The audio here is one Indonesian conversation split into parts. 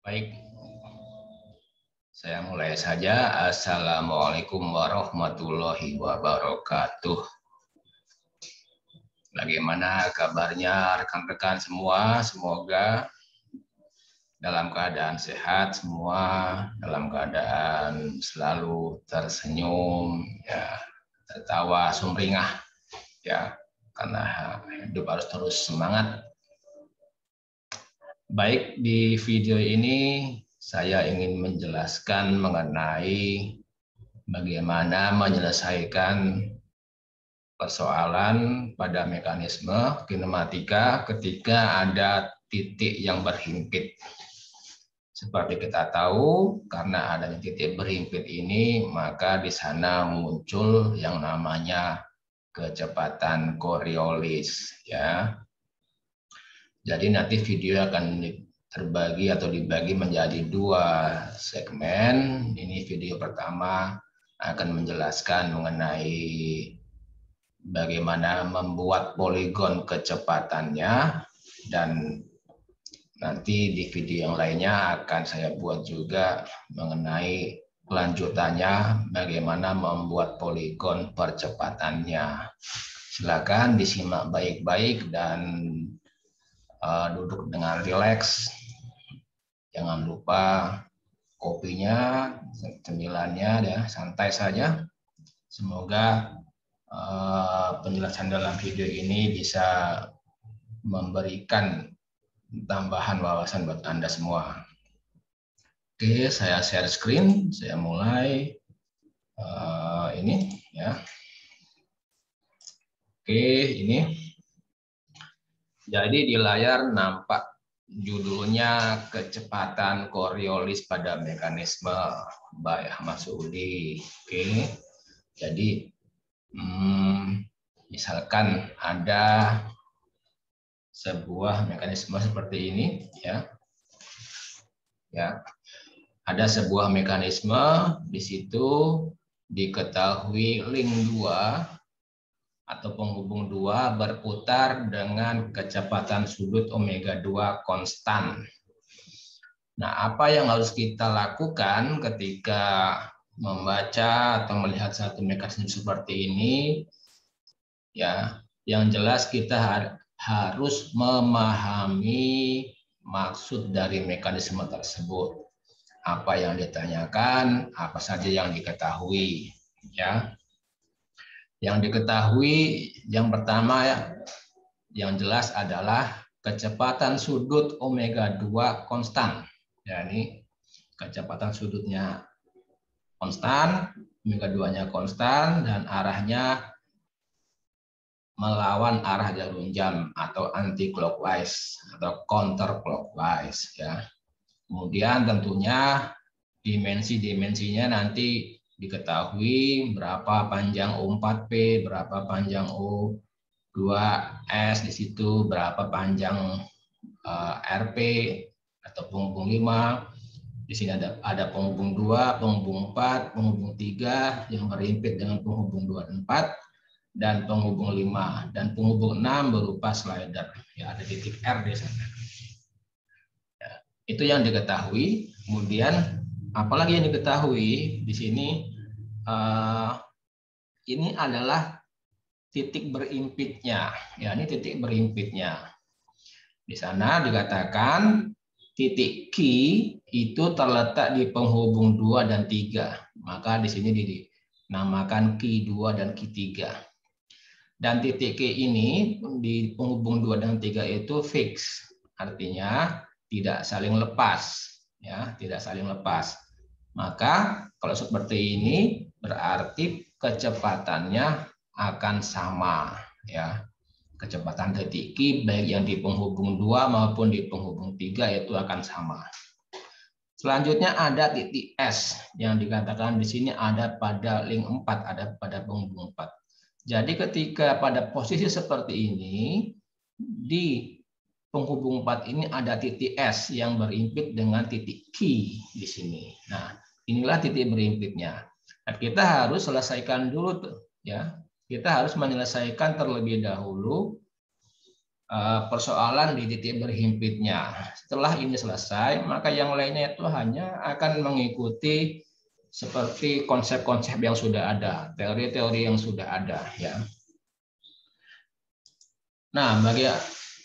Baik, saya mulai saja. Assalamualaikum warahmatullahi wabarakatuh. Bagaimana kabarnya rekan-rekan semua? Semoga dalam keadaan sehat semua, dalam keadaan selalu tersenyum, ya, tertawa sumringah, ya, karena hidup harus terus semangat. Baik, di video ini saya ingin menjelaskan mengenai bagaimana menyelesaikan persoalan pada mekanisme kinematika ketika ada titik yang berhimpit. Seperti kita tahu, karena adanya titik berhimpit ini, maka di sana muncul yang namanya kecepatan Coriolis, ya. Jadi nanti video akan terbagi atau dibagi menjadi dua segmen. Ini video pertama akan menjelaskan mengenai bagaimana membuat poligon kecepatannya, dan nanti di video yang lainnya akan saya buat juga mengenai kelanjutannya bagaimana membuat poligon percepatannya. Silakan disimak baik-baik dan duduk dengan rileks. Jangan lupa kopinya, cemilannya, ya, santai saja. Semoga penjelasan dalam video ini bisa memberikan tambahan wawasan buat Anda semua. Oke, saya share screen, saya mulai ini, ya. Oke, ini. Jadi di layar nampak judulnya kecepatan Coriolis pada mekanisme by Ahmad Suudi. Oke, jadi misalkan ada sebuah mekanisme seperti ini, ya. Ya, ada sebuah mekanisme di situ diketahui link 2 atau penghubung 2 berputar dengan kecepatan sudut omega 2 konstan. Nah, apa yang harus kita lakukan ketika membaca atau melihat satu mekanisme seperti ini? Ya, yang jelas kita harus memahami maksud dari mekanisme tersebut. Apa yang ditanyakan, apa saja yang diketahui, ya. Yang diketahui yang pertama, ya, yang jelas adalah kecepatan sudut omega 2 konstan. Ya, ini kecepatan sudutnya konstan, omega 2-nya konstan, dan arahnya melawan arah jarum jam atau anti clockwise atau counter clockwise, ya. Kemudian tentunya dimensi-dimensinya nanti diketahui berapa panjang O4P, berapa panjang O2S di situ, berapa panjang RP atau penghubung 5. Di sini ada penghubung 2, penghubung 4, penghubung 3 yang berhimpit dengan penghubung 2 dan 4, dan penghubung 5, dan penghubung 6 berupa slider. Ya, ada titik R di sana. Ya, itu yang diketahui. Kemudian apalagi yang diketahui di sini, ini adalah titik berimpitnya. Ya, ini titik berimpitnya. Di sana dikatakan titik Q itu terletak di penghubung 2 dan 3. Maka di sini dinamakan Q2 dan Q3. Dan titik Q ini di penghubung 2 dan 3 itu fix. Artinya tidak saling lepas, ya, tidak saling lepas. Maka kalau seperti ini berarti kecepatannya akan sama, ya. Kecepatan titik Q baik yang di penghubung 2 maupun di penghubung 3 itu akan sama. Selanjutnya ada titik S yang dikatakan di sini ada pada link 4, ada pada penghubung 4. Jadi ketika pada posisi seperti ini, di penghubung 4 ini ada titik S yang berimpit dengan titik Q di sini. Nah, inilah titik berimpitnya. Dan kita harus selesaikan dulu tuh, ya. Kita harus menyelesaikan terlebih dahulu persoalan di titik berhimpitnya. Setelah ini selesai, maka yang lainnya itu hanya akan mengikuti seperti konsep-konsep yang sudah ada, teori-teori yang sudah ada, ya. Nah,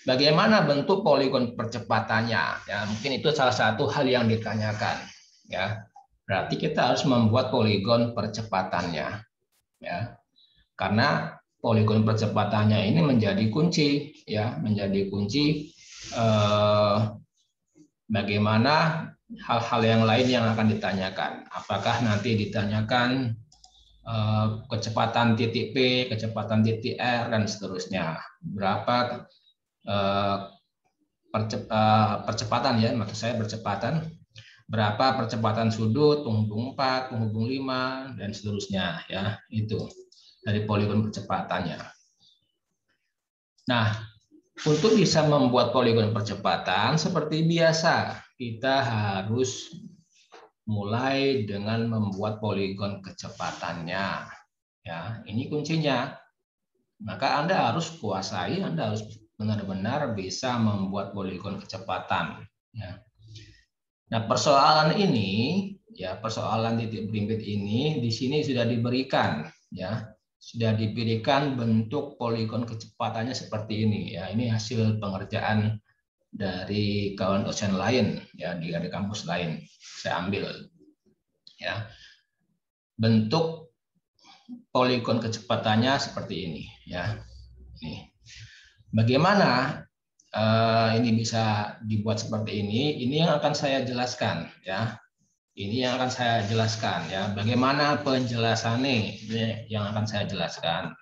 bagaimana bentuk poligon percepatannya? Ya, mungkin itu salah satu hal yang ditanyakan. Ya, berarti kita harus membuat poligon percepatannya. Ya, karena poligon percepatannya ini menjadi kunci, ya, menjadi kunci bagaimana hal-hal yang lain yang akan ditanyakan. Apakah nanti ditanyakan kecepatan titik P, kecepatan titik R, dan seterusnya. Berapa percepatan, ya, maksud saya percepatan. Berapa percepatan sudut, penghubung 4, penghubung 5, dan seterusnya, ya, itu dari poligon percepatannya. Nah, untuk bisa membuat poligon percepatan seperti biasa, kita harus mulai dengan membuat poligon kecepatannya. Ya, ini kuncinya. Maka Anda harus kuasai, Anda harus benar-benar bisa membuat poligon kecepatan. Ya. Nah, persoalan ini, ya, persoalan titik berimpit ini di sini sudah diberikan, ya, sudah diberikan bentuk poligon kecepatannya seperti ini. Ya, ini hasil pengerjaan dari kawan dosen lain, ya, di kampus lain. Saya ambil, ya, bentuk poligon kecepatannya seperti ini, ya. Ini. Bagaimana ini bisa dibuat seperti ini? Ini yang akan saya jelaskan, ya. Ini yang akan saya jelaskan, ya. Bagaimana penjelasannya? Ini yang akan saya jelaskan.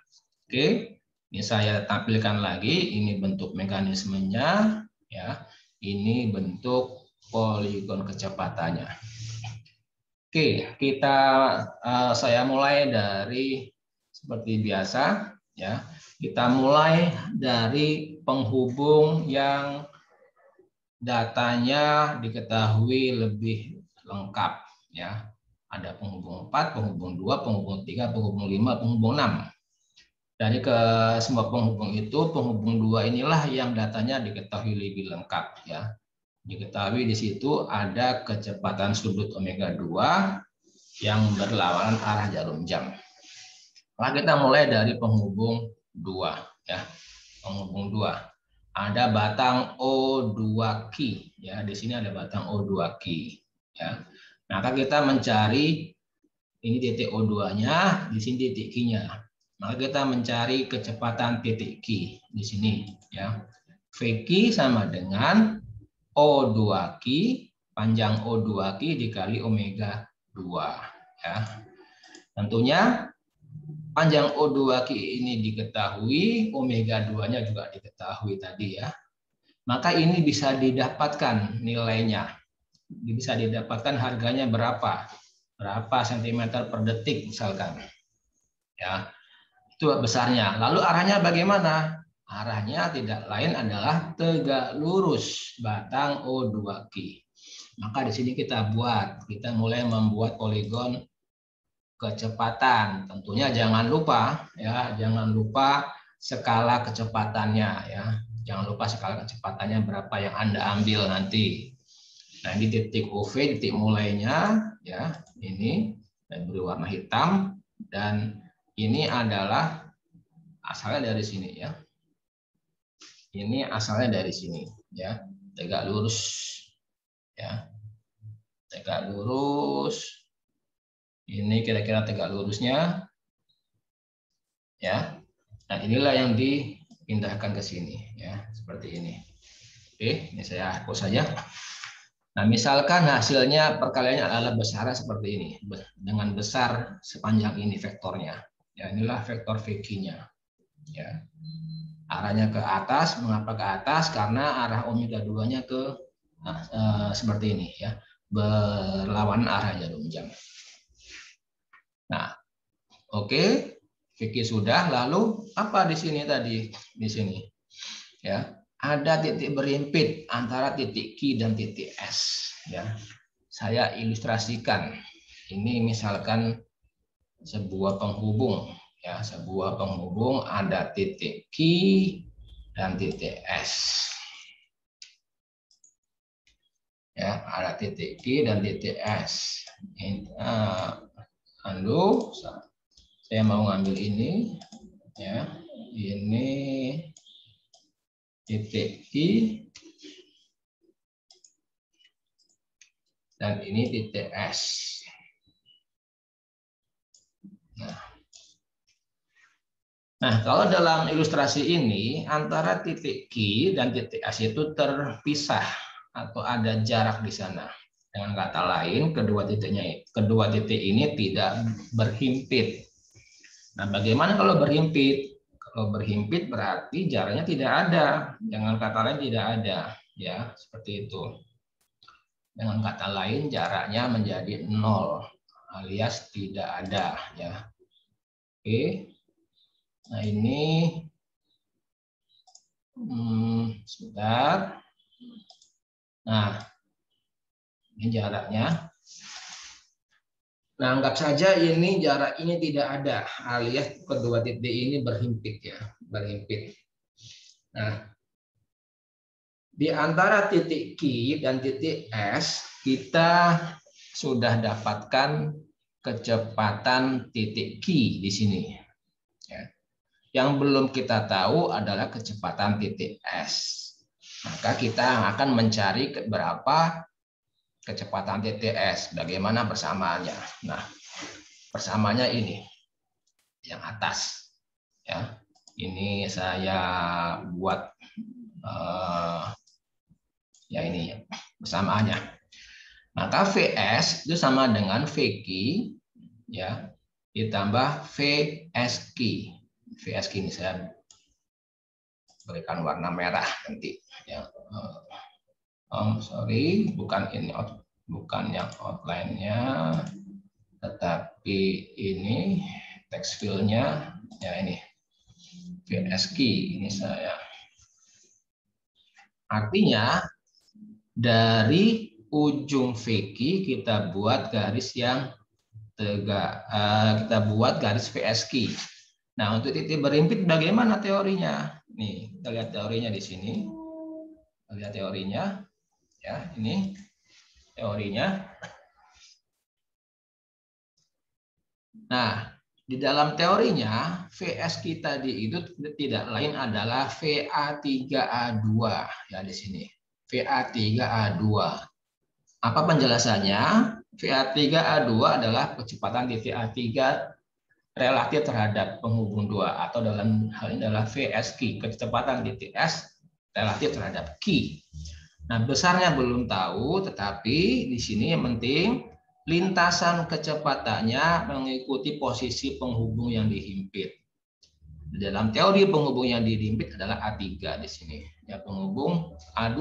Oke, ini saya tampilkan lagi. Ini bentuk mekanismenya, ya. Ini bentuk poligon kecepatannya. Oke, saya mulai dari seperti biasa, ya. Kita mulai dari penghubung yang datanya diketahui lebih lengkap, ya. Ada penghubung 4, penghubung 2, penghubung 3, penghubung 5, penghubung 6. Dari ke semua penghubung itu, penghubung 2 inilah yang datanya diketahui lebih lengkap, ya. Diketahui di situ ada kecepatan sudut omega 2 yang berlawanan arah jarum jam. Nah, kita mulai dari penghubung 2, ya. Penghubung 2. Ada batang O2 Ki, ya. Di sini ada batang O2 Ki, ya. Maka kita mencari ini titik O2-nya, di sini titik Ki-nya. Maka kita mencari kecepatan titik Ki di sini, ya. VQ sama dengan O2 Ki, panjang O2 Ki dikali omega 2, ya. Tentunya panjang O2 Ki ini diketahui, omega 2-nya juga diketahui tadi, ya. Maka ini bisa didapatkan nilainya. Bisa didapatkan harganya berapa? Berapa sentimeter per detik misalkan. Ya. Itu besarnya. Lalu arahnya bagaimana? Arahnya tidak lain adalah tegak lurus batang O2 Ki. Maka di sini kita mulai membuat poligon kecepatan. Tentunya jangan lupa, ya, jangan lupa skala kecepatannya, ya. Jangan lupa skala kecepatannya berapa yang Anda ambil nanti. Nah, ini titik OV, titik mulainya, ya. Ini saya beri warna hitam, dan ini adalah asalnya dari sini, ya. Ini asalnya dari sini, ya. Tegak lurus, ya. Tegak lurus. Ini kira-kira tegak lurusnya, ya. Nah, inilah yang dipindahkan ke sini, ya, seperti ini. Oke, ini saya hapus saja. Nah, misalkan hasilnya perkaliannya adalah besar seperti ini, dengan besar sepanjang ini vektornya. Ya, inilah vektor VQ-nya. Ya. Arahnya ke atas, mengapa ke atas? Karena arah omega 2-nya ke seperti ini, ya, berlawanan arah jarum jam. Nah, oke, fikih sudah. Lalu apa di sini tadi? Di sini, ya, ada titik berimpit antara titik Q dan titik S. Ya, saya ilustrasikan. Ini misalkan sebuah penghubung, ya, sebuah penghubung ada titik Q dan titik S. Ya, ada titik Q dan titik S. Lalu saya mau ngambil ini, ya, ini titik Q dan ini titik S. Nah, kalau dalam ilustrasi ini antara titik Q dan titik S itu terpisah atau ada jarak di sana. Dengan kata lain, kedua titik ini tidak berhimpit. Nah, bagaimana kalau berhimpit? Kalau berhimpit berarti jaraknya tidak ada. Dengan kata lain tidak ada, ya, seperti itu. Dengan kata lain jaraknya menjadi 0 alias tidak ada, ya. Oke. Nah, ini sebentar. Nah, ini jaraknya. Nah, anggap saja ini jarak ini tidak ada, alias kedua titik ini berhimpit, ya, berhimpit. Nah, di antara titik Q dan titik S kita sudah dapatkan kecepatan titik Q di sini. Ya. Yang belum kita tahu adalah kecepatan titik S. Maka kita akan mencari berapa kecepatan titik S. Bagaimana persamaannya? Nah, persamaannya ini yang atas. Ya, ini saya buat ya ini persamaannya. Maka VS itu sama dengan VQ, ya, ditambah VSQ. VSQ ini saya berikan warna merah nanti. Ya. Sorry, bukan ini, bukan yang outline-nya, tetapi ini text fill-nya, ya ini VSQ ini saya. Artinya dari ujung VQ kita buat garis yang tegak, kita buat garis VSQ. Nah, untuk titik berhimpit bagaimana teorinya? Nih, kita lihat teorinya di sini. Kita lihat teorinya, ya, ini teorinya. Nah, di dalam teorinya VSQ tadi itu tidak lain adalah VA3A2, ya, di sini. VA3A2. Apa penjelasannya? VA3A2 adalah kecepatan titik A3 relatif terhadap penghubung 2, atau dalam hal ini adalah VSQ, kecepatan titik S relatif terhadap Q. Nah, besarnya belum tahu, tetapi di sini yang penting lintasan kecepatannya mengikuti posisi penghubung yang dihimpit. Dalam teori penghubung yang dihimpit adalah A3 di sini. Ya, penghubung A2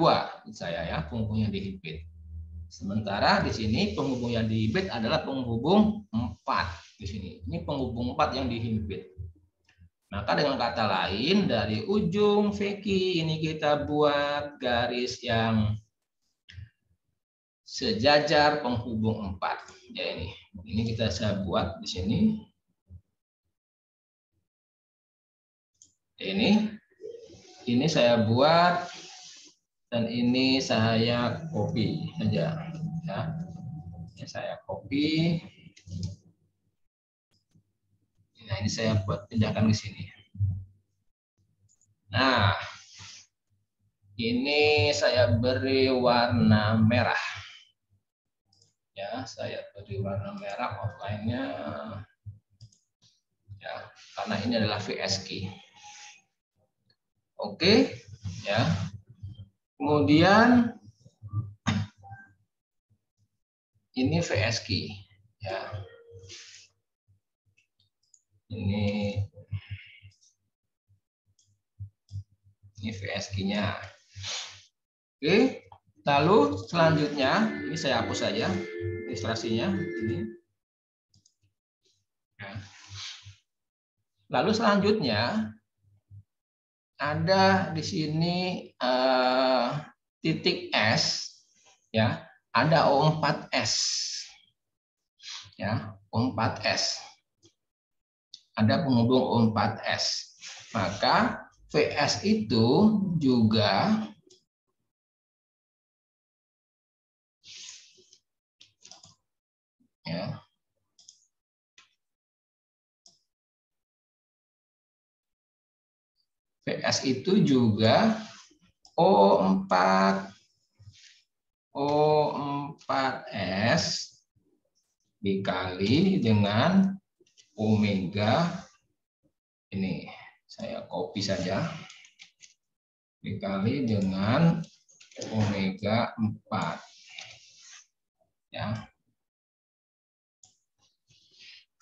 saya, ya, penghubung yang dihimpit. Sementara di sini penghubung yang dihimpit adalah penghubung 4 di sini. Ini penghubung 4 yang dihimpit. Maka dengan kata lain dari ujung VQ ini kita buat garis yang sejajar penghubung 4. Ya, ini kita saya buat di sini. Ini saya buat dan ini saya copy saja, ya. Ini saya copy. Nah, ini saya buat pindahkan ke sini. Nah, ini saya beri warna merah. Ya, saya beri warna merah outline-nya. Ya, karena ini adalah VSQ. Oke, ya. Kemudian ini VSQ, ya. Ini VSQ-nya. Oke, lalu selanjutnya ini saya hapus saja ilustrasinya ini. Lalu selanjutnya ada di sini titik S, ya, ada O4S, ya, O4S, ada penghubung O4S. Maka VS itu juga ya, VS itu juga O4 O4S dikali dengan omega, ini saya copy saja, dikali dengan omega 4 ya.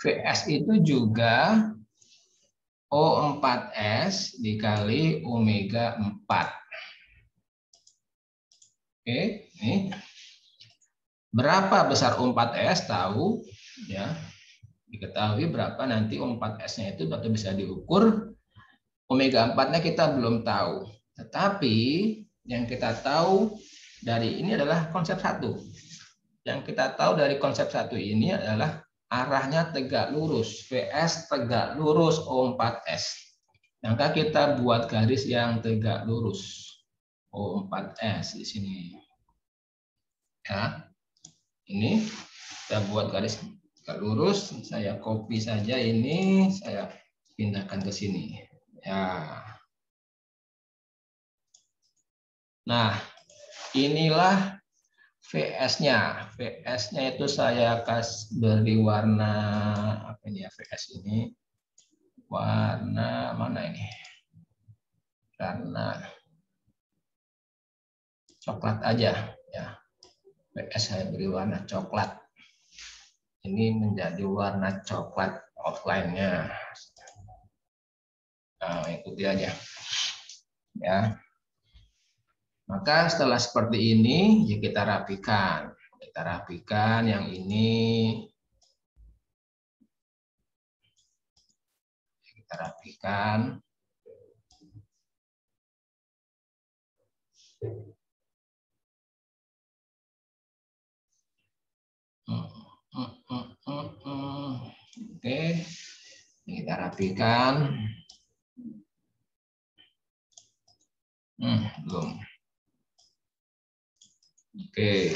VS itu juga O4S dikali omega 4. Oke, ini berapa besar O4S tahu ya. Diketahui berapa nanti O4S-nya itu atau bisa diukur. Omega 4-nya kita belum tahu. Tetapi yang kita tahu dari ini adalah konsep satu. Yang kita tahu dari konsep satu ini adalah arahnya tegak lurus. VS tegak lurus O4S. Maka kita buat garis yang tegak lurus. O4S di sini. Ya. Ini kita buat garis tegak lurus, saya copy saja ini, saya pindahkan ke sini. Ya. Nah, inilah VS-nya. VS-nya itu saya beri warna apa ini ya, VS ini warna mana ini? Karena coklat aja ya. VS saya beri warna coklat. Ini menjadi warna coklat outline-nya. Nah, ikuti aja. Ya. Maka setelah seperti ini, ya kita rapikan. Kita rapikan yang ini. Kita rapikan. Oke, kita rapikan. Belum. Oke,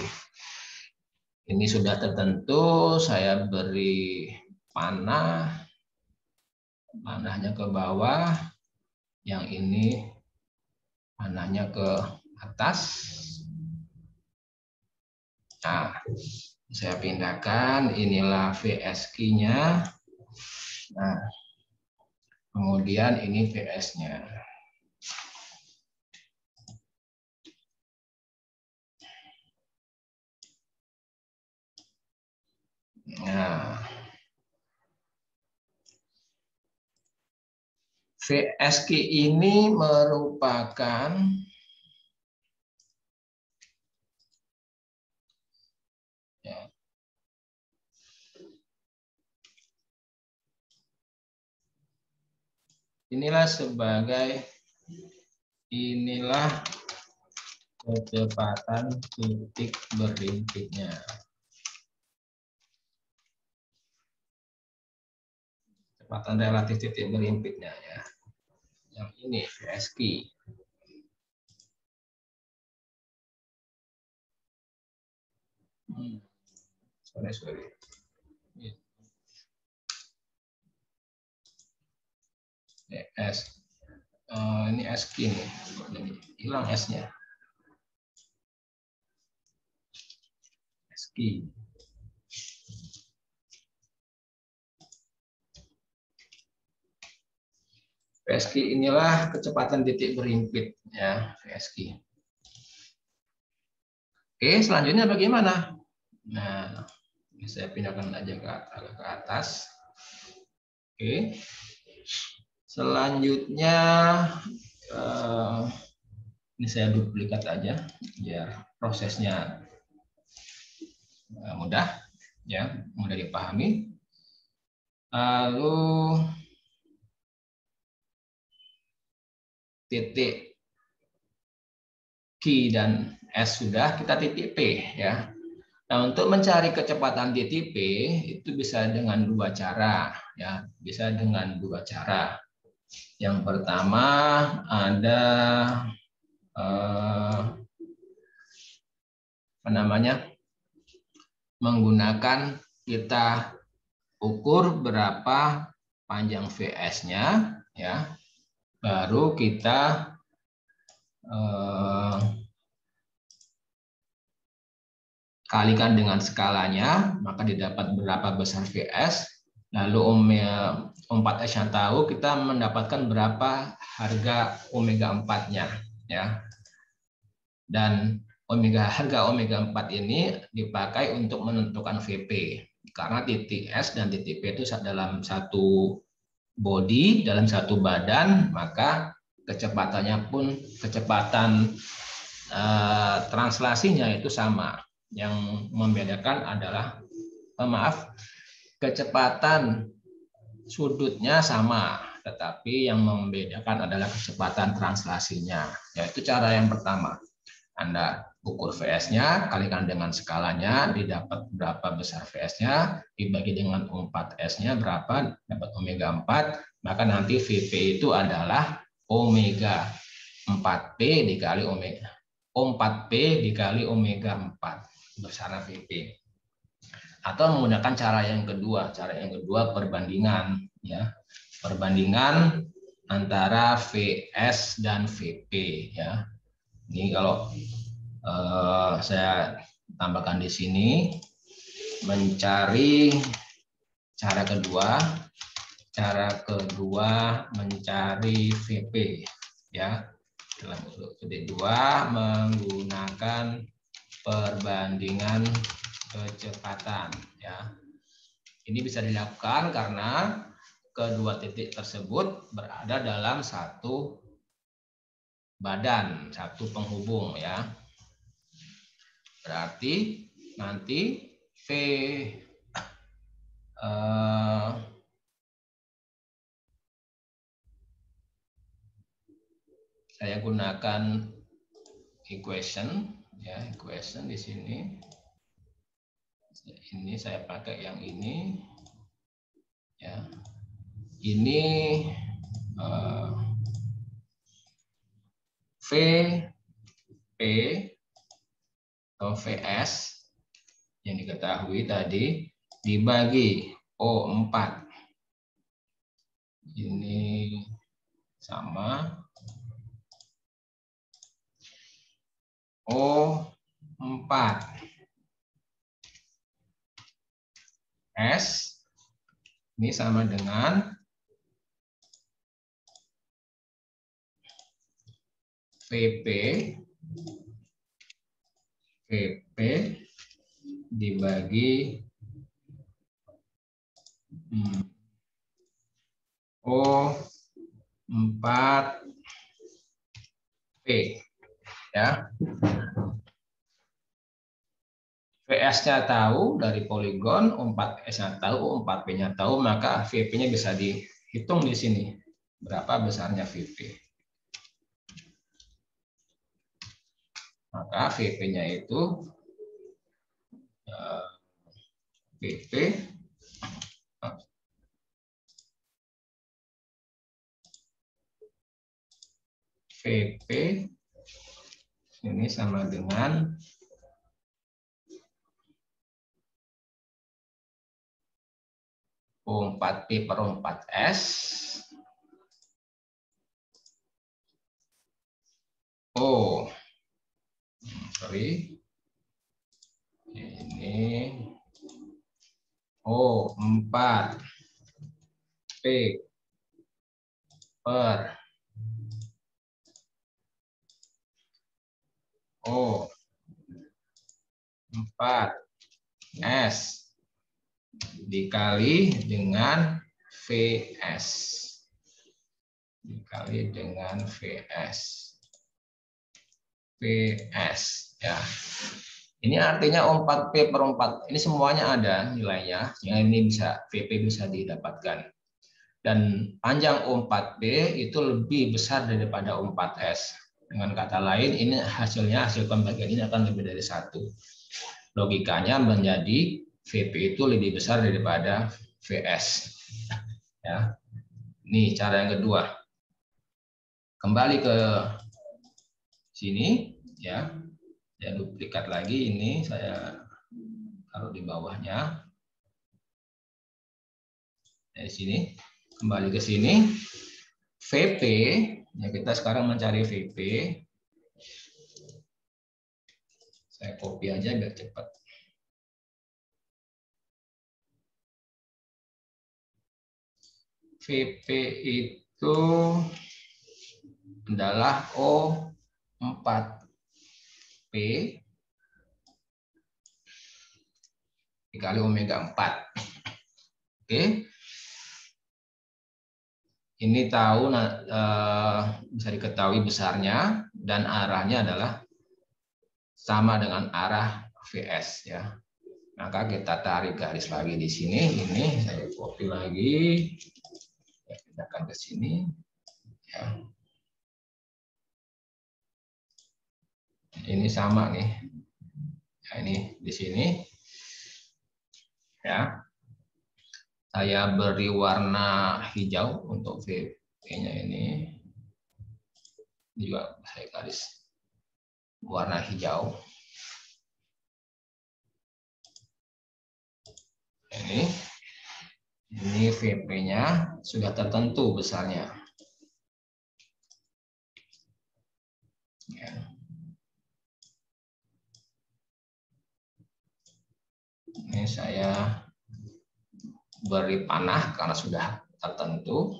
ini sudah tertentu. Saya beri panahnya ke bawah. Yang ini panahnya ke atas. Nah, saya pindahkan. Inilah VSQ-nya. Nah, kemudian ini VS-nya. Nah, VSQ ini merupakan ya, inilah kecepatan titik berimpitnya. Kecepatan relatif titik berimpitnya ya. Yang ini VSQ. Sorry. S. Ini SQ nih. Jadi hilang S-nya. SQ. VSQ inilah kecepatan titik berimpit ya, VSQ. Oke, selanjutnya bagaimana? Nah, ini saya pindahkan aja ke atas. Oke. Selanjutnya ini saya duplikat aja biar prosesnya mudah ya, mudah dipahami. Lalu titik Q dan S sudah, kita titik P ya. Nah, untuk mencari kecepatan titik P itu bisa dengan dua cara ya, bisa dengan dua cara. Yang pertama ada apa namanya? Menggunakan kita ukur berapa panjang VS-nya ya. Baru kita kalikan dengan skalanya, maka didapat berapa besar VS. Lalu 4S yang tahu, kita mendapatkan berapa harga omega 4-nya ya. Dan harga omega 4 ini dipakai untuk menentukan VP. Karena titik S dan titik P itu dalam satu body, dalam satu badan, maka kecepatannya pun kecepatan translasinya itu sama. Yang membedakan adalah kecepatan sudutnya sama, tetapi yang membedakan adalah kecepatan translasinya. Yaitu cara yang pertama. Anda ukur VS-nya, kalikan dengan skalanya, didapat berapa besar VS-nya, dibagi dengan 4S-nya berapa, dapat omega 4, maka nanti VP itu adalah omega 4P dikali omega 4P dikali omega 4 besaran VP. Atau menggunakan cara yang kedua perbandingan ya. Perbandingan antara VS dan VP ya. Ini kalau saya tambahkan di sini, mencari cara kedua mencari VP ya. Dalam kedua menggunakan perbandingan kecepatan ya. Ini bisa dilakukan karena kedua titik tersebut berada dalam satu badan, satu penghubung ya. Berarti nanti saya gunakan equation ya, equation di sini. Ini saya pakai yang ini ya. Ini VP atau VS yang diketahui tadi dibagi O4. Ini sama O4 S ini sama dengan VP dibagi O4P ya. VS-nya tahu dari poligon, 4S-nya tahu, 4P-nya tahu, maka VP-nya bisa dihitung di sini. Berapa besarnya VP. Maka VP-nya itu VP ini sama dengan O4P per O4S ini O4P per O4S dikali dengan VS. Dikali dengan VS ya. Ini artinya O4P per O4. Ini semuanya ada nilainya. Yang ini bisa VP bisa didapatkan. Dan panjang O4P itu lebih besar daripada O4S. Dengan kata lain, ini hasil pembagian ini akan lebih dari 1. Logikanya menjadi VP itu lebih besar daripada VS. Ya. Ini cara yang kedua. Kembali ke sini ya. Saya duplikat lagi ini, saya taruh di bawahnya. Dari sini kembali ke sini. VP ya, kita sekarang mencari VP. Saya copy aja biar cepat. VP itu adalah O4P dikali omega 4. Oke. Ini tahu bisa diketahui besarnya dan arahnya adalah sama dengan arah VS ya. Maka kita tarik garis lagi di sini. Ini saya copy lagi. Saya pindahkan ke sini. Ya. Ini sama nih. Nah, ini di sini. Ya. Saya beri warna hijau untuk VP-nya ini. Ini juga saya garis warna hijau. Ini VP-nya sudah tertentu besarnya. Ya. Ini saya beri panah karena sudah tertentu.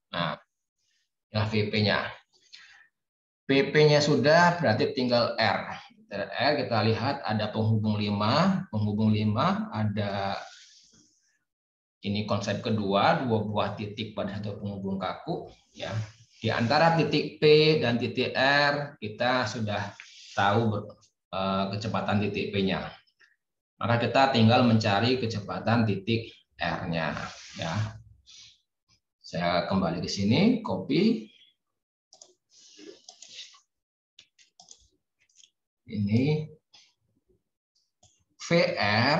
Nah, ya VP-nya. VP-nya sudah, berarti tinggal R. R kita lihat ada penghubung 5, penghubung 5 ada ini konsep kedua, 2 buah titik pada satu penghubung kaku ya. Di antara titik P dan titik R kita sudah tahu kecepatan titik P-nya. Maka kita tinggal mencari kecepatan titik R-nya ya. Saya kembali ke sini, copy. Ini VR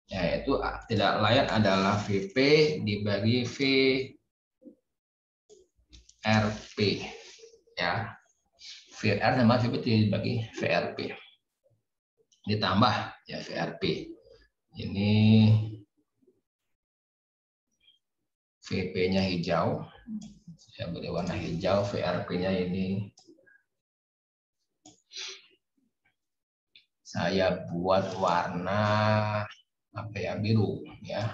yaitu tidak lain adalah VP dibagi VRP ya. VR sama VP dibagi VRP. Ditambah ya VRP. Ini VP-nya hijau. Saya beri warna hijau, VRP-nya ini saya buat warna apa ya, biru ya.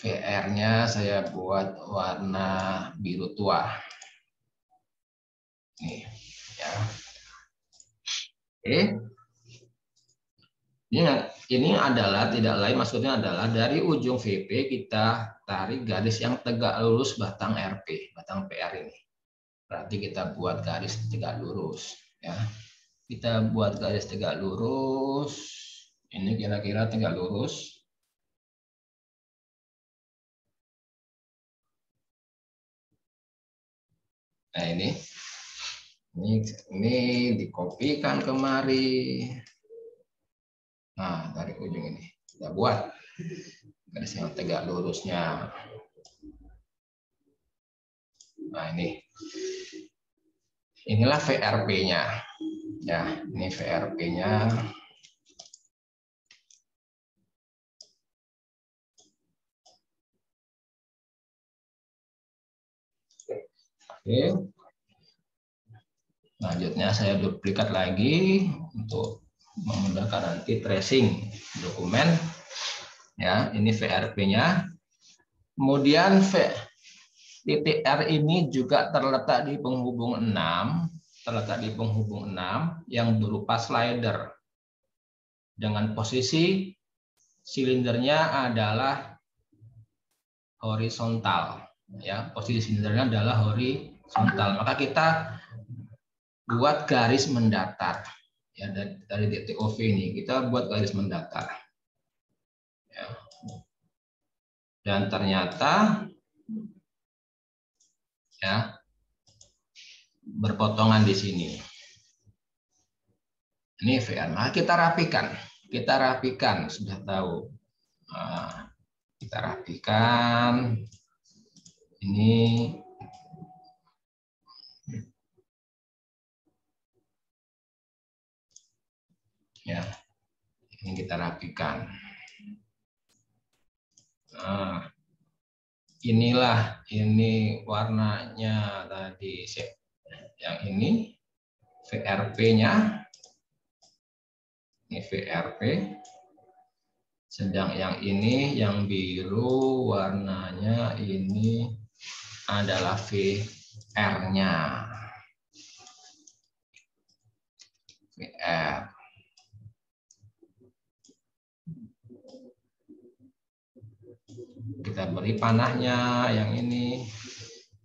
VR-nya saya buat warna biru tua. Nih ya. Oke. Ini adalah tidak lain, maksudnya adalah dari ujung VP kita tarik garis yang tegak lurus batang RP, batang PR ini. Berarti kita buat garis tegak lurus ya. Kita buat garis tegak lurus. Ini kira-kira tegak lurus. Nah ini dikopikan kemari. Nah dari ujung ini kita buat garis yang tegak lurusnya. Nah inilah VRP-nya. Ya, ini VRP-nya. Oke. Selanjutnya saya duplikat lagi untuk memudahkan nanti tracing dokumen. Ya, ini VRP-nya. Kemudian titik R ini juga terletak di penghubung 6, yang berupa slider. Dengan posisi silindernya adalah horizontal. Ya, posisi silindernya adalah horizontal. Maka kita buat garis mendatar. Ya, dari titik OV ini kita buat garis mendatar. Ya. Dan ternyata ya berpotongan di sini. Ini VR. Nah, kita rapikan, sudah tahu. Nah, kita rapikan. Ini ya, ini kita rapikan. Nah, inilah ini warnanya tadi. Yang ini VRP-nya. Ini VRP. Sedang yang ini yang biru warnanya ini adalah VR-nya. VR. Kita beri panahnya yang ini.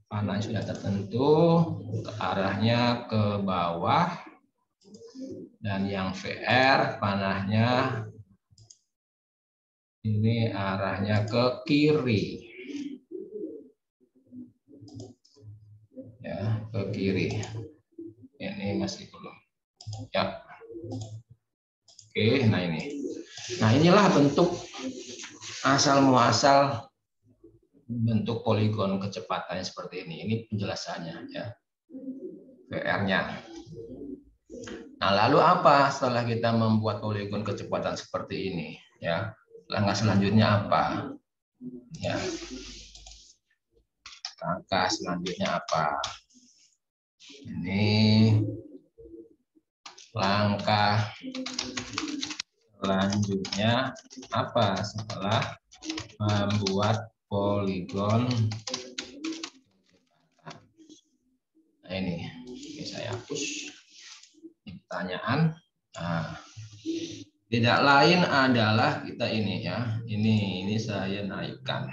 Panah sudah tertentu, arahnya ke bawah. Dan yang VR panahnya ini arahnya ke kiri. Ya, ke kiri. Ini masih belum. Ya. Oke, nah ini. Nah, inilah bentuk asal muasal bentuk poligon kecepatan seperti ini. Ini penjelasannya ya. VR-nya. Nah, lalu apa setelah kita membuat poligon kecepatan seperti ini ya? Langkah selanjutnya apa? Ya. Langkah selanjutnya apa? Ini langkah selanjutnya apa setelah membuat poligon? Nah, ini saya hapus. Ini pertanyaan. Nah, tidak lain adalah kita ini ya. Ini saya naikkan.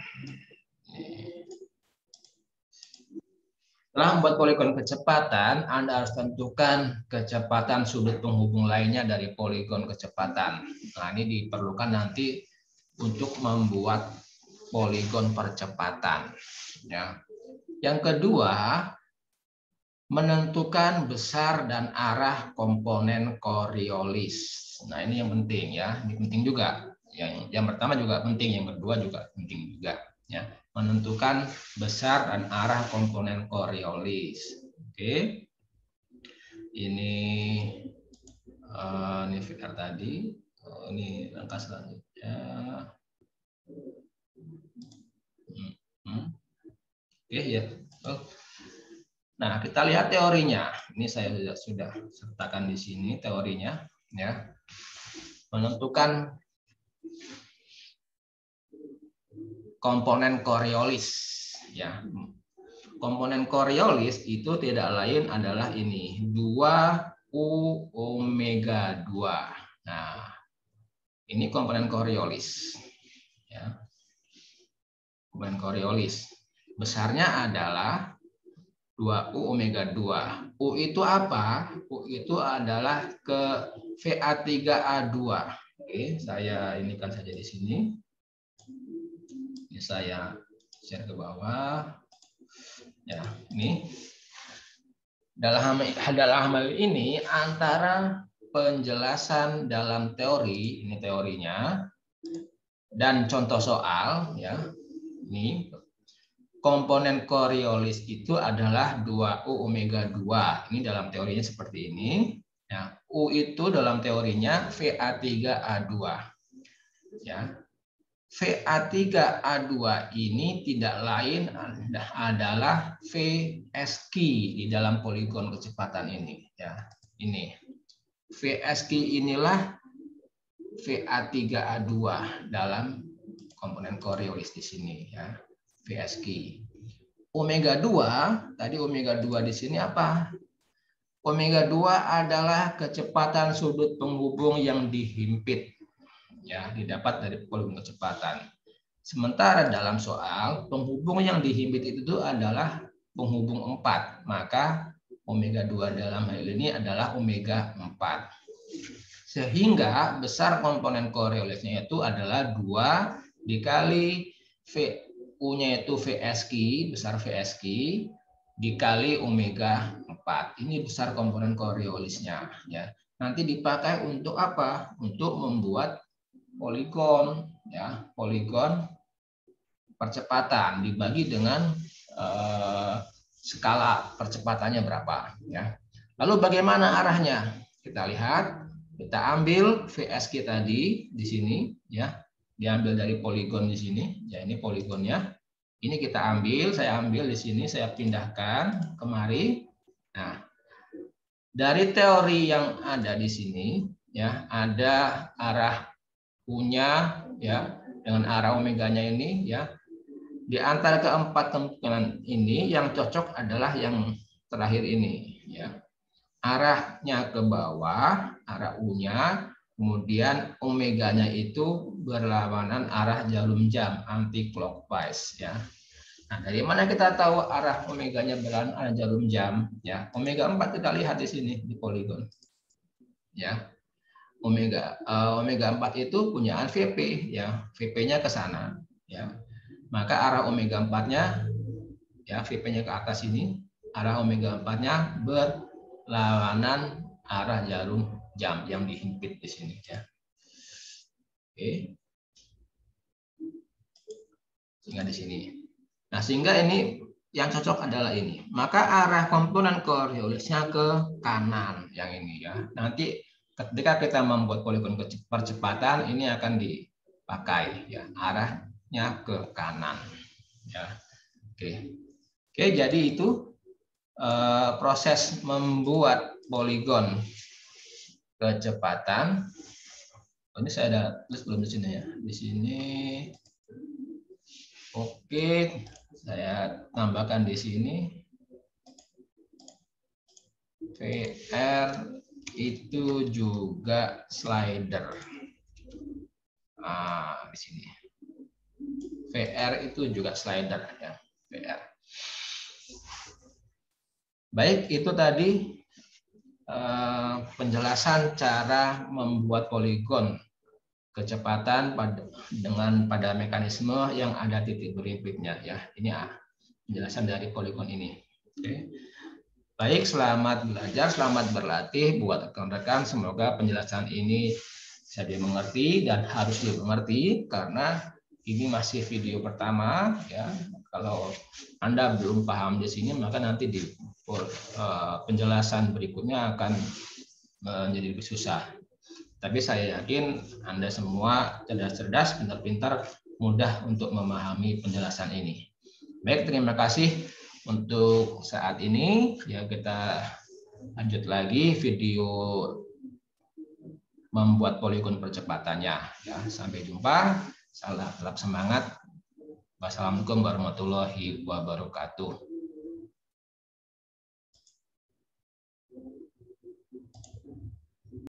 Setelah membuat poligon kecepatan, Anda harus tentukan kecepatan sudut penghubung lainnya dari poligon kecepatan. Nah, ini diperlukan nanti untuk membuat poligon percepatan. Ya. Yang kedua, menentukan besar dan arah komponen Coriolis. Nah, ini yang penting ya. Ini penting juga. Yang pertama juga penting, yang kedua juga penting juga. Ya. Menentukan besar dan arah komponen Coriolis. Oke. Ini VR tadi. Ini langkah selanjutnya. Oke ya. Nah, kita lihat teorinya. Ini saya sudah sertakan di sini teorinya. Ya. Menentukan komponen Coriolis. Ya. Komponen Coriolis itu tidak lain adalah ini 2U omega 2. Nah, ini komponen Coriolis. Ya. Komponen Coriolis. Besarnya adalah 2U omega 2. U itu apa? U itu adalah ke VA3A2. Oke, saya ini kan saja di sini. Ini saya share ke bawah. Ya, ini dalam hal ini antara penjelasan dalam teori, ini teorinya, dan contoh soal, ya, ini komponen Coriolis itu adalah 2U omega 2. Ini dalam teorinya seperti ini. Ya, U itu dalam teorinya VA3A2. Ya. VA3A2 ini tidak lain adalah VSQ di dalam poligon kecepatan ini. Ya, ini VSQ inilah VA3A2 dalam komponen Coriolis di sini. Ya, VSQ. Omega 2, tadi omega 2 di sini apa? Omega 2 adalah kecepatan sudut penghubung yang dihimpit. Ya, didapat dari poligon kecepatan. Sementara dalam soal penghubung yang dihimpit itu adalah penghubung 4, maka omega 2 dalam hal ini adalah omega 4. Sehingga besar komponen Coriolisnya itu adalah 2 dikali U-nya itu VSQ, besar VSQ dikali omega 4. Ini besar komponen Coriolisnya ya. Nanti dipakai untuk apa? Untuk membuat poligon ya, poligon percepatan dibagi dengan skala percepatannya berapa ya. Lalu bagaimana arahnya? Kita lihat, kita ambil VSK tadi di sini ya. Diambil dari poligon di sini. Ya, ini poligonnya. Ini kita ambil, saya ambil di sini, saya pindahkan kemari. Nah, dari teori yang ada di sini ya, ada arah U-nya ya dengan arah omeganya ini ya. Di antara keempat kemungkinan ini yang cocok adalah yang terakhir ini ya. Arahnya ke bawah, arah U-nya, kemudian omeganya itu berlawanan arah jarum jam anti clockwise ya. Nah, dari mana kita tahu arah omeganya berlawanan arah jarum jam? Ya, omega 4 kita lihat di sini di poligon. Ya, omega 4 itu punyaan VP ya, VP-nya ke sana ya. Maka arah omega 4-nya ya, VP-nya ke atas ini, arah omega 4-nya berlawanan arah jarum jam yang dihimpit di sini ya. Oke. Sehingga di sini. Nah, sehingga ini yang cocok adalah ini. Maka arah komponen Coriolisnya ke kanan yang ini ya. Nanti ketika kita membuat poligon percepatan ini akan dipakai ya, arahnya ke kanan ya. Oke. Oke, jadi itu proses membuat poligon kecepatan. Ini saya ada tulis belum di sini ya. Di sini. Oke, saya tambahkan di sini. VR itu juga slider. Nah, di sini. VR itu juga slider ya, VR. Baik, itu tadi penjelasan cara membuat poligon kecepatan dengan pada mekanisme yang ada titik berimpitnya ya. Ini penjelasan dari poligon ini. Oke. Baik, selamat belajar, selamat berlatih buat rekan-rekan. Semoga penjelasan ini bisa dimengerti dan harus dimengerti karena ini masih video pertama ya. Kalau Anda belum paham di sini maka nanti di penjelasan berikutnya akan menjadi lebih susah. Tapi saya yakin Anda semua cerdas-cerdas, pintar-pintar, mudah untuk memahami penjelasan ini. Baik, terima kasih untuk saat ini. Ya, kita lanjut lagi video membuat poligon percepatannya. Ya, sampai jumpa. Salam, tetap semangat. Wassalamualaikum warahmatullahi wabarakatuh.